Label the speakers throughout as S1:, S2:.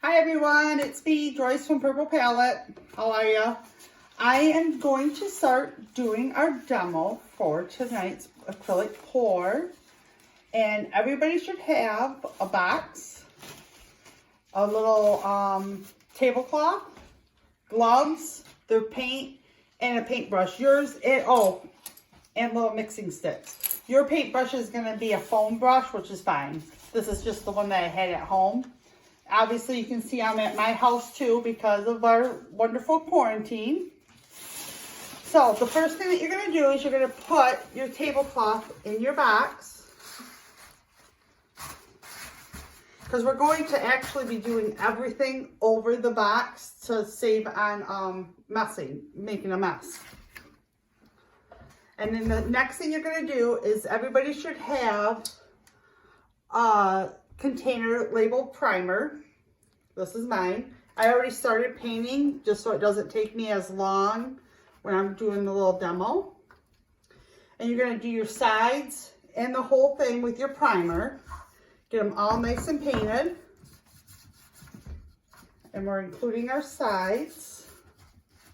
S1: Hi everyone, it's me, Joyce from Purple Palette. How are you? I am going to start doing our demo for tonight's acrylic pour. And everybody should have a box, a little tablecloth, gloves, their paint, and a paintbrush. Yours, and little mixing sticks. Your paintbrush is going to be a foam brush, which is fine. This is just the one that I had at home. Obviously, you can see I'm at my house too because of our wonderful quarantine. So the first thing that you're going to do is you're going to put your tablecloth in your box, because we're going to actually be doing everything over the box to save on making a mess. And then the next thing you're going to do is everybody should have a container labeled primer. This is mine. I already started painting just so it doesn't take me as long when I'm doing the little demo. And you're going to do your sides and the whole thing with your primer. Get them all nice and painted. And we're including our sides.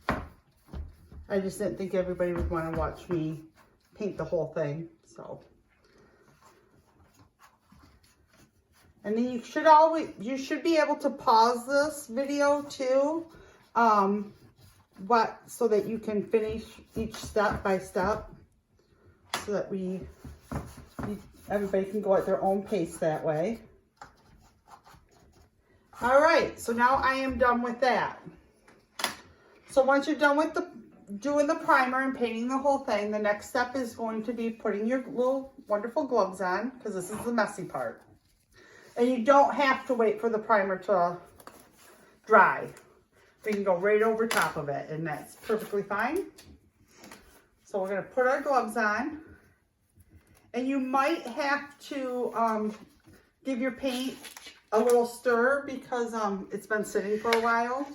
S1: I just didn't think everybody would want to watch me paint the whole thing, so. And then you should be able to pause this video too, so that you can finish each step by step, so that everybody can go at their own pace that way. All right, so now I am done with that. So once you're done with doing the primer and painting the whole thing, the next step is going to be putting your little wonderful gloves on, because this is the messy part. And you don't have to wait for the primer to dry. We can go right over top of it, and that's perfectly fine. So we're going to put our gloves on. And you might have to give your paint a little stir because it's been sitting for a while.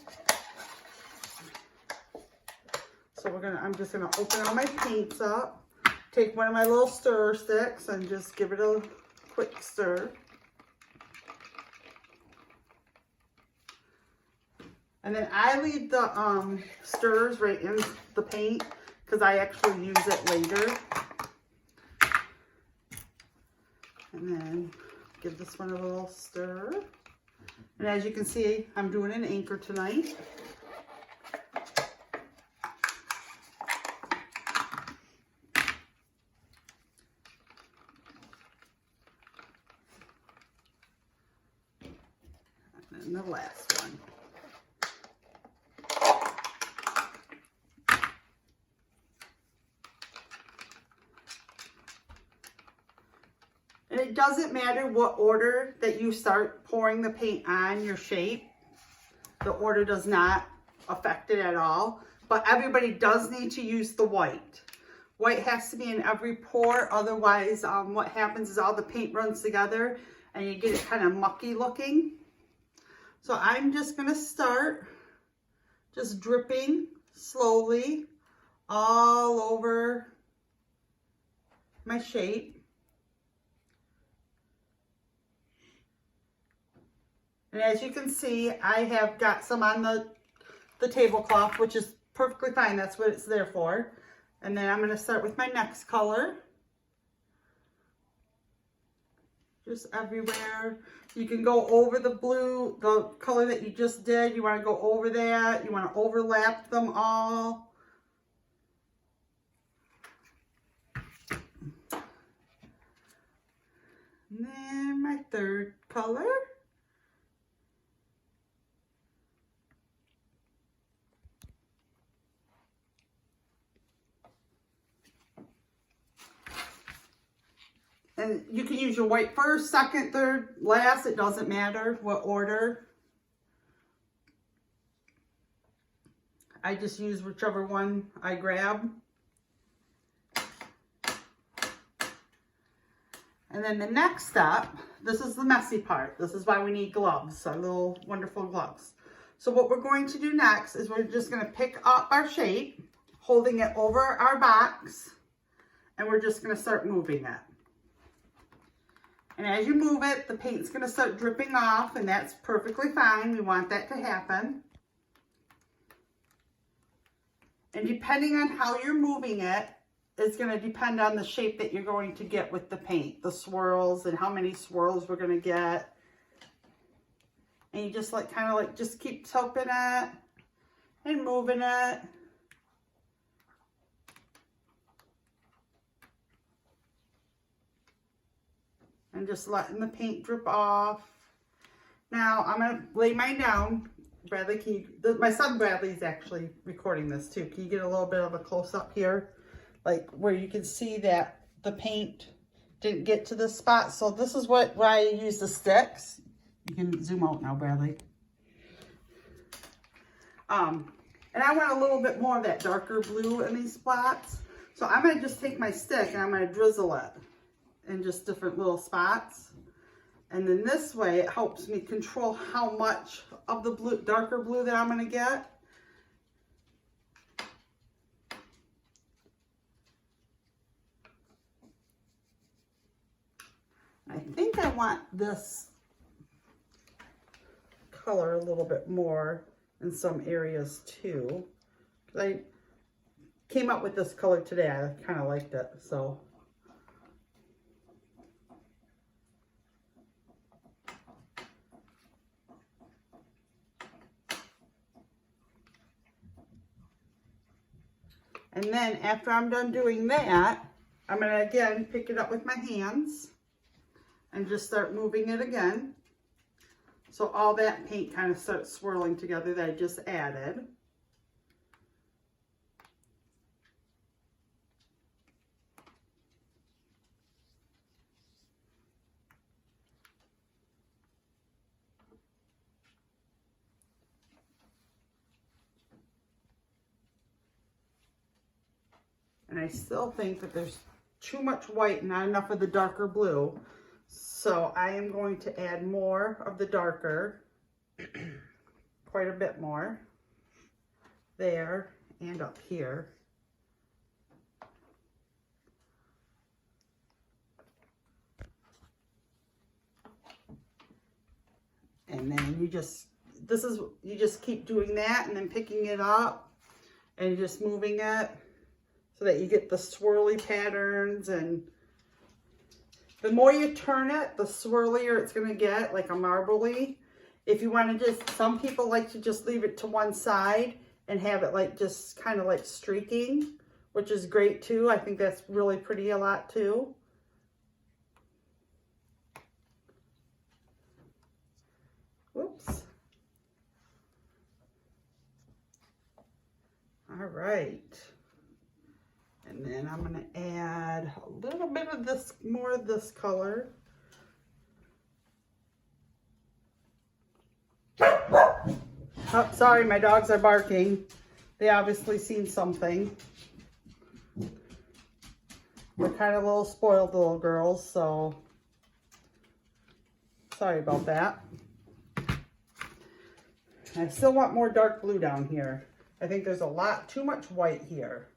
S1: So I'm just gonna open all my paints up, take one of my little stir sticks and just give it a quick stir. And then I leave the stirs right in the paint because I actually use it later. And then give this one a little stir. And as you can see, I'm doing an anchor tonight. And the last one. And it doesn't matter what order that you start pouring the paint on your shape. The order does not affect it at all. But everybody does need to use the white. White has to be in every pour. Otherwise, what happens is all the paint runs together and you get it kind of mucky looking. So I'm just going to start just dripping slowly all over my shape. And as you can see, I have got some on the tablecloth, which is perfectly fine. That's what it's there for. And then I'm going to start with my next color. Just everywhere. You can go over the blue, the color that you just did. You want to go over that. You want to overlap them all. And then my third color. And you can use your white first, second, third, last. It doesn't matter what order. I just use whichever one I grab. And then the next step, this is the messy part. This is why we need gloves, our little wonderful gloves. So what we're going to do next is we're just going to pick up our shape, holding it over our box, and we're just going to start moving it. And as you move it, the paint's going to start dripping off, and that's perfectly fine. We want that to happen. And depending on how you're moving it, it's going to depend on the shape that you're going to get with the paint, the swirls, and how many swirls we're going to get. And you just like, kind of like, just keep tilting it and moving it. And just letting the paint drip off. Now I'm going to lay mine down. Bradley, can you, my son Bradley is actually recording this too. Can you get a little bit of a close up here? Like where you can see that the paint didn't get to this spot. So this is why I use the sticks. You can zoom out now, Bradley. And I want a little bit more of that darker blue in these spots. So I'm going to just take my stick and I'm going to drizzle it in just different little spots. And then this way it helps me control how much of the blue, darker blue that I'm going to get. I think I want this color a little bit more in some areas too. I came up with this color today. I kind of liked it, so. And then after I'm done doing that, I'm going to again pick it up with my hands and just start moving it again. So all that paint kind of starts swirling together that I just added. And I still think that there's too much white, not enough of the darker blue. So I am going to add more of the darker, quite a bit more, there and up here. And then you just keep doing that and then picking it up and just moving it so that you get the swirly patterns. And the more you turn it, the swirlier it's going to get, like a marbly. If you want to just, some people like to just leave it to one side and have it like just kind of like streaking, which is great too. I think that's really pretty a lot too. Whoops. All right. And then I'm going to add a little bit of this, more of this color. Oh, sorry, my dogs are barking. They obviously seen something. They're kind of little spoiled little girls, so sorry about that. I still want more dark blue down here. I think there's a lot, too much white here.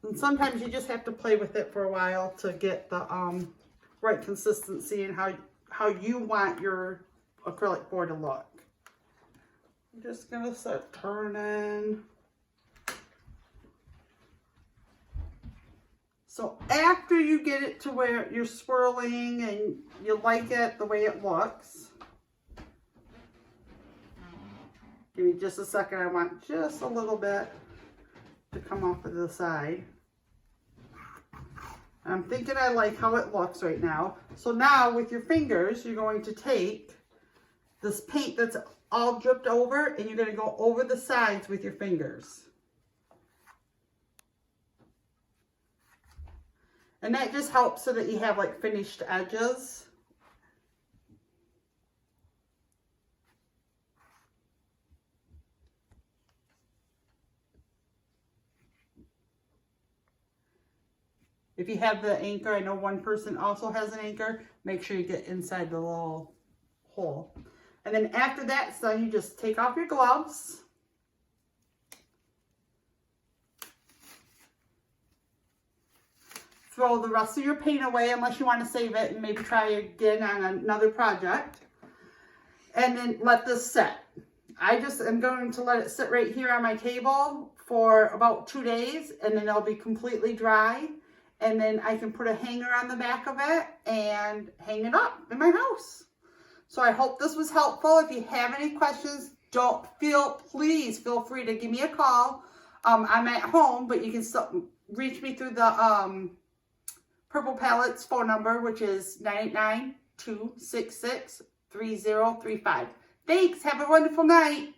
S1: And sometimes you just have to play with it for a while to get the right consistency and how you want your acrylic board to look. I'm just going to start turning. So after you get it to where you're swirling and you like it the way it looks, give me just a second. I want just a little bit to come off of the side. I'm thinking I like how it looks right now. So now with your fingers, you're going to take this paint that's all dripped over and you're going to go over the sides with your fingers. And that just helps so that you have like finished edges. If you have the anchor, I know one person also has an anchor, make sure you get inside the little hole. And then after that's done, you just take off your gloves. throw the rest of your paint away unless you want to save it and maybe try again on another project. And then let this sit. I just am going to let it sit right here on my table for about 2 days, and then it'll be completely dry. And then I can put a hanger on the back of it and hang it up in my house. So I hope this was helpful. If you have any questions, please feel free to give me a call. I'm at home, but you can still reach me through the Purple Palettes phone number, which is 989-266-3035. Thanks. Have a wonderful night.